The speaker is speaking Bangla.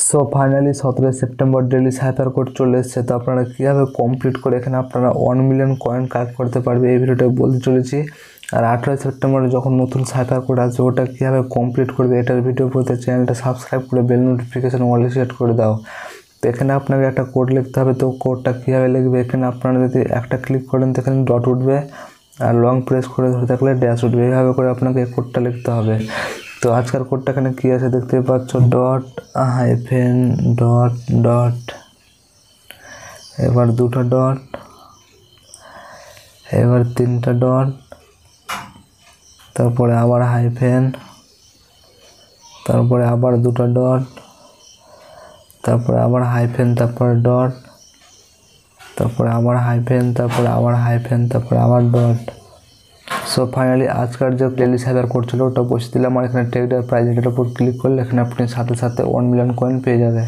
So finally 17 September daily cipher code চলে এসেছে। তো আপনারা কীভাবে কমপ্লিট করে এখানে আপনারা 1 মিলিয়ন কয়েন কালেক্ট করতে পারবে এই ভিডিওটা বলতে চলেছি। আর 18 সেপ্টেম্বরে যখন নতুন সাইফার কোড আসবে ওটা কীভাবে কমপ্লিট করবে এটার ভিডিও বলতে চ্যানেলটা সাবস্ক্রাইব করে বেল নোটিফিকেশন অলে সেট করে দাও। তো এখানে আপনাকে একটা কোড লিখতে হবে। তো কোডটা কীভাবে লিখবে, এখানে আপনারা যদি একটা ক্লিক করেন তো এখানে ডট উঠবে, আর লং প্রেস করে ধরে থাকলে ড্যাশ উঠবে। এইভাবে করে আপনাকে এই কোডটা লিখতে হবে। তো আজকের কোডটা এখানে কী আছে দেখতে পাচ্ছ, ডট হাইফেন ডট ডট, এবার দুটো ডট, এবার তিনটা ডট, তারপরে আবার হাইফেন, তারপরে আবার দুটো ডট, তারপরে আবার হাইফেন, তারপরে ডট, তারপরে আবার হাইফেন, তারপরে আবার হাইফেন, তারপরে আবার ডট। সো ফাইনালি আজকের যে ডেলি সাইফার কোড ছিল ওটা বসে দিলাম। আর এখানে টেক প্রাইজ এটার উপর ক্লিক করলে এখানে আপনি সাথে সাথে 1 মিলিয়ন কয়েন পেয়ে যাবে।